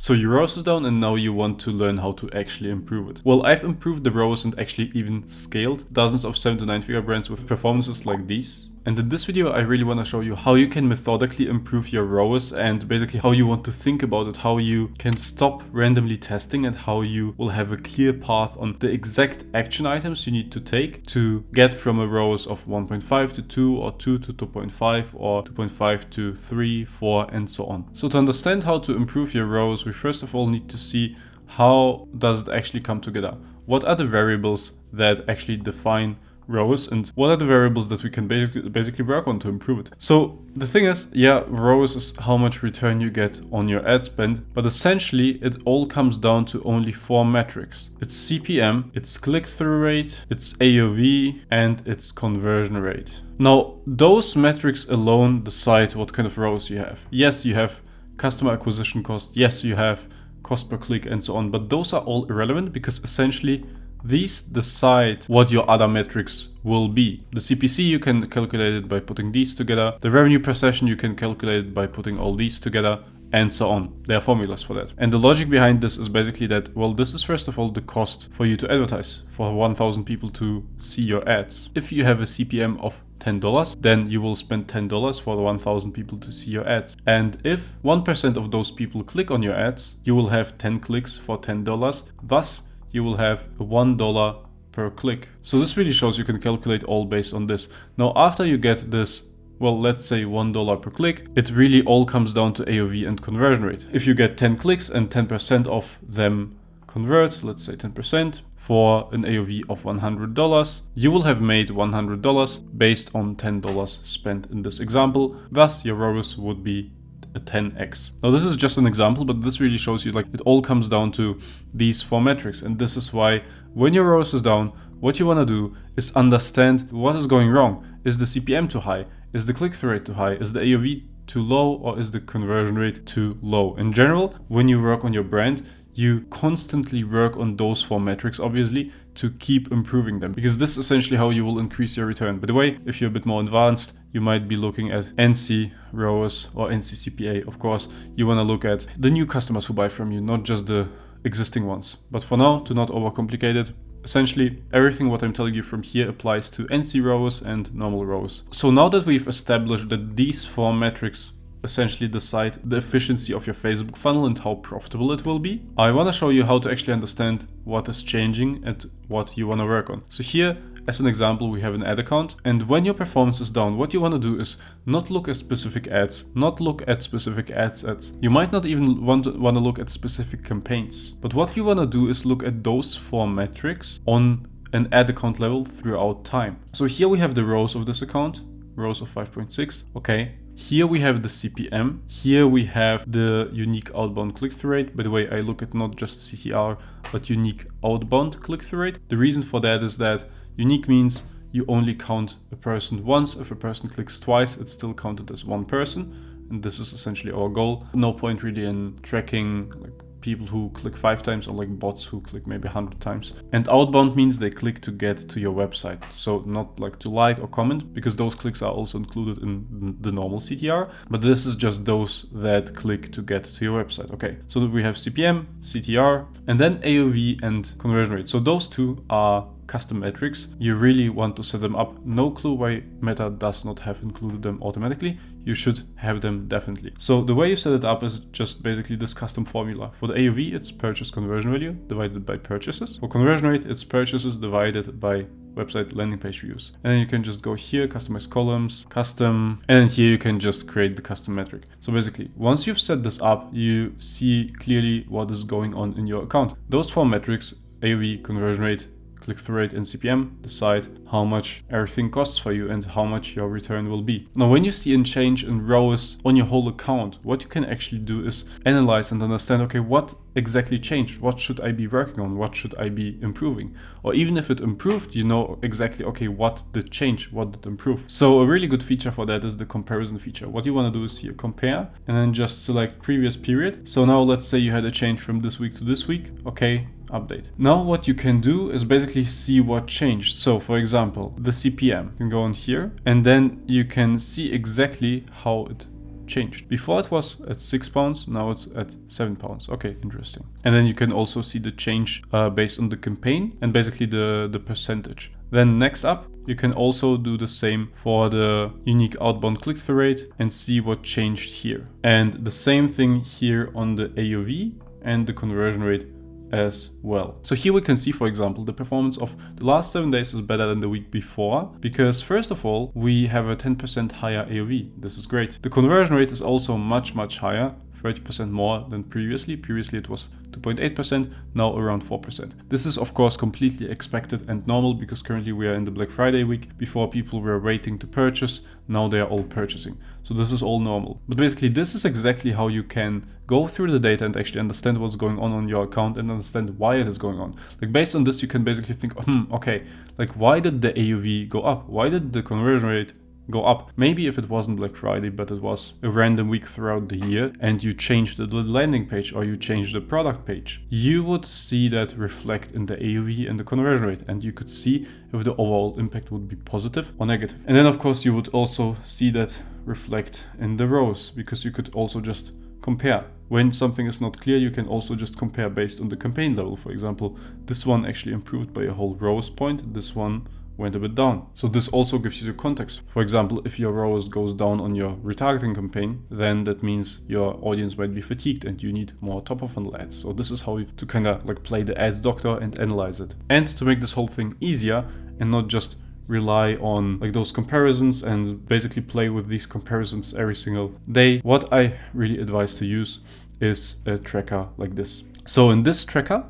So your ROAS is down and now you want to learn how to actually improve it. Well, I've improved the ROAS and actually even scaled dozens of 7 to 9 figure brands with performances like these. And in this video, I really want to show you how you can methodically improve your ROAS and basically how you want to think about it, how you can stop randomly testing and how you will have a clear path on the exact action items you need to take to get from a ROAS of 1.5 to 2 or 2 to 2.5 or 2.5 to 3, 4 and so on. So to understand how to improve your ROAS, we first of all need to see how does it actually come together. What are the variables that actually define ROAS and what are the variables that we can basically work on to improve it. So the thing is, yeah, ROAS is how much return you get on your ad spend, but essentially it all comes down to only 4 metrics. It's CPM, it's click-through rate, it's AOV, and it's conversion rate. Now, those metrics alone decide what kind of ROAS you have. Yes, you have customer acquisition cost, yes, you have cost per click and so on, but those are all irrelevant because essentially these decide what your other metrics will be. The CPC, you can calculate it by putting these together. The revenue per session, you can calculate it by putting all these together, and so on. There are formulas for that. And the logic behind this is basically that, well, this is first of all the cost for you to advertise, for 1,000 people to see your ads. If you have a CPM of $10, then you will spend $10 for the 1,000 people to see your ads. And if 1% of those people click on your ads, you will have 10 clicks for $10. Thus, you will have $1 per click. So this really shows you can calculate all based on this. Now, after you get this, well, let's say $1 per click, it really all comes down to AOV and conversion rate. If you get 10 clicks and 10% of them convert, let's say 10%, for an AOV of $100, you will have made $100 based on $10 spent in this example. Thus, your ROAS would be a 10x. Now this is just an example, but this really shows you like it all comes down to these 4 metrics. And this is why when your ROAS is down, what you want to do is understand what is going wrong. Is the CPM too high? Is the click-through rate too high? Is the AOV too low? Or is the conversion rate too low? In general, when you work on your brand, you constantly work on those 4 metrics, obviously, to keep improving them, because this is essentially how you will increase your return. By the way, if you're a bit more advanced, you might be looking at NC ROAS or NC CPA. Of course, you want to look at the new customers who buy from you, not just the existing ones. But for now, to not overcomplicate it, essentially everything what I'm telling you from here applies to NC ROAS and normal ROAS. So now that we've established that these 4 metrics essentially decide the efficiency of your Facebook funnel and how profitable it will be, I want to show you how to actually understand what is changing and what you want to work on. So here, as an example, we have an ad account, and when your performance is down, what you want to do is not look at specific ads, not look at specific ads. You might not even want to look at specific campaigns, but what you want to do is look at those 4 metrics on an ad account level throughout time. So here we have the ROAS of this account, ROAS of 5.6, okay. Here we have the CPM, here we have the unique outbound click-through rate. By the way, I look at not just CTR, but unique outbound click-through rate. The reason for that is that unique means you only count a person once. If a person clicks twice, it's still counted as one person. And this is essentially our goal. No point really in tracking like people who click 5 times or like bots who click maybe 100 times. And outbound means they click to get to your website. So not like to like or comment, because those clicks are also included in the normal CTR, but this is just those that click to get to your website. Okay, so we have CPM, CTR, and then AOV and conversion rate. So those 2 are custom metrics. You really want to set them up. No clue why Meta does not have included them automatically. You should have them definitely. So the way you set it up is just basically this custom formula. For the AOV, it's purchase conversion value divided by purchases. For conversion rate, it's purchases divided by website landing page views. And then you can just go here, customize columns, custom, and here you can just create the custom metric. So basically, once you've set this up, you see clearly what is going on in your account. Those 4 metrics, AOV, conversion rate, click-through rate and CPM, decide how much everything costs for you and how much your return will be. Now, when you see a change in ROAS on your whole account, what you can actually do is analyze and understand, okay, what exactly changed? What should I be working on? What should I be improving? Or even if it improved, you know exactly, okay, what did change? What did improve? So a really good feature for that is the comparison feature. What you want to do is here compare and then just select previous period. So now let's say you had a change from this week to this week. Okay, update. Now what you can do is basically see what changed. So for example, the CPM, you can go on here and then you can see exactly how it changed. Before it was at £6, now it's at £7. Okay, interesting. And then you can also see the change based on the campaign and basically the percentage. Then next up, you can also do the same for the unique outbound click-through rate and see what changed here. And the same thing here on the AOV and the conversion rate as well. So here we can see, for example, the performance of the last 7 days is better than the week before because first of all, we have a 10% higher AOV. This is great. The conversion rate is also much higher, 30% more than previously. Previously it was 2.8%, now around 4%. This is of course completely expected and normal because currently we are in the Black Friday week. Before people were waiting to purchase, now they are all purchasing. So this is all normal. But basically this is exactly how you can go through the data and actually understand what's going on your account and understand why it is going on. Like based on this, you can basically think, okay, like why did the AOV go up? Why did the conversion rate go up? Maybe if it wasn't Black Friday, but it was a random week throughout the year and you changed the landing page or you changed the product page, you would see that reflect in the AOV and the conversion rate, and you could see if the overall impact would be positive or negative. And then of course you would also see that reflect in the ROAS because you could also just compare. When something is not clear, you can also just compare based on the campaign level. For example, this one actually improved by a whole ROAS point, this one went a bit down. So this also gives you the context. For example, if your ROAS goes down on your retargeting campaign, then that means your audience might be fatigued and you need more top of funnel ads. So this is how you to kind of like play the ads doctor and analyze it. And to make this whole thing easier and not just rely on like those comparisons and basically play with these comparisons every single day, what I really advise to use is a tracker like this. So in this tracker,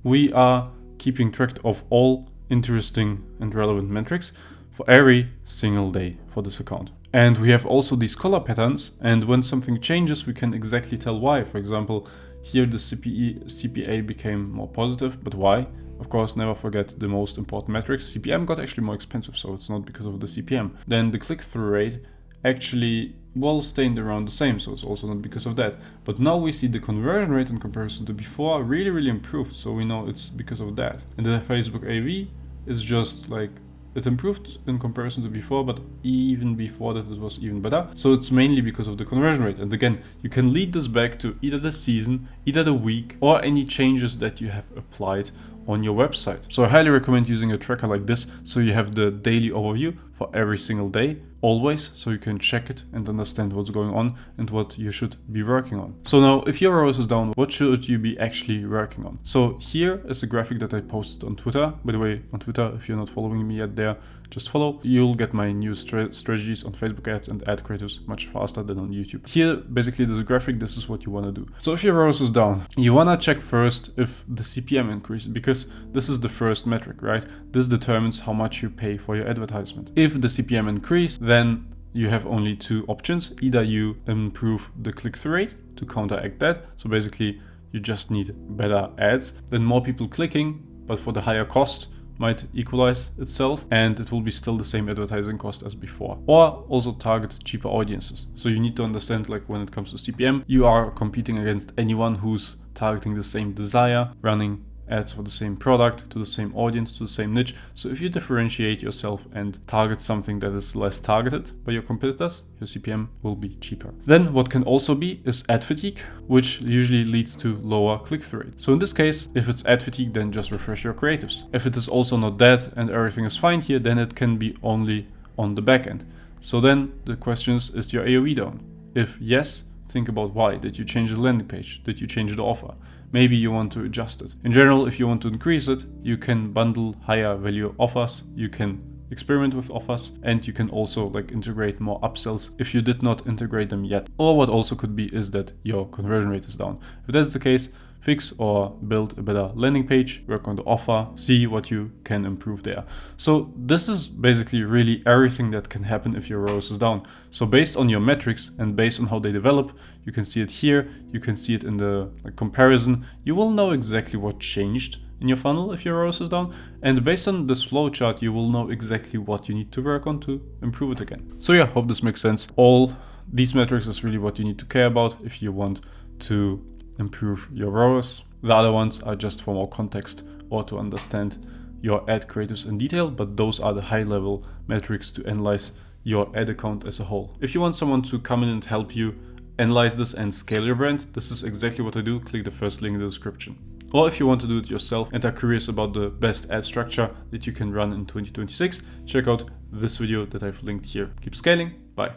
we are keeping track of all interesting and relevant metrics for every single day for this account. And we have also these color patterns, and when something changes, we can exactly tell why. For example, here the CPA became more positive, but why? Of course, never forget the most important metrics. CPM got actually more expensive, so it's not because of the CPM. Then the click-through rate actually stayed around the same, so it's also not because of that. But now we see the conversion rate in comparison to before really improved, so we know it's because of that. And the Facebook AV is just like, it improved in comparison to before, but even before that it was even better. So it's mainly because of the conversion rate. And again, you can lead this back to either the season, either the week, or any changes that you have applied on your website. So I highly recommend using a tracker like this, so you have the daily overview for every single day, always, so you can check it and understand what's going on and what you should be working on. So now, if your ROAS is down, what should you be actually working on? So here is a graphic that I posted on Twitter. By the way, on Twitter, if you're not following me yet there, just follow. You'll get my new strategies on Facebook ads and ad creatives much faster than on YouTube. Here, basically, there's a graphic. This is what you want to do. So if your ROAS is down, you want to check first if the CPM increases, because this is the first metric, right? This determines how much you pay for your advertisement. If the CPM increase, then you have only two options. Either you improve the click-through rate to counteract that. So basically, you just need better ads. Then more people clicking, but for the higher cost, might equalize itself, and it will be still the same advertising cost as before. Or also target cheaper audiences. So you need to understand, like when it comes to CPM, you are competing against anyone who's targeting the same desire, running ads for the same product, to the same audience, to the same niche. So if you differentiate yourself and target something that is less targeted by your competitors, your CPM will be cheaper. Then what can also be is ad fatigue, which usually leads to lower click-through rate. So in this case, if it's ad fatigue, then just refresh your creatives. If it is also not that and everything is fine here, then it can be only on the back end. So then the question is your AOV down? If yes, think about why. Did you change the landing page? Did you change the offer? Maybe you want to adjust it. In general, if you want to increase it, you can bundle higher value offers, you can experiment with offers, and you can also like integrate more upsells if you did not integrate them yet. Or what also could be is that your conversion rate is down. If that's the case, fix or build a better landing page, work on the offer, see what you can improve there. So this is basically really everything that can happen if your ROAS is down. So based on your metrics and based on how they develop, you can see it here, you can see it in the comparison, you will know exactly what changed in your funnel if your ROAS is down, and based on this flowchart, you will know exactly what you need to work on to improve it again. So yeah, hope this makes sense. All these metrics is really what you need to care about if you want to improve your ROAS. The other ones are just for more context or to understand your ad creatives in detail, but those are the high level metrics to analyze your ad account as a whole. If you want someone to come in and help you analyze this and scale your brand, this is exactly what I do. Click the first link in the description. Or if you want to do it yourself and are curious about the best ad structure that you can run in 2026, check out this video that I've linked here. Keep scaling. Bye.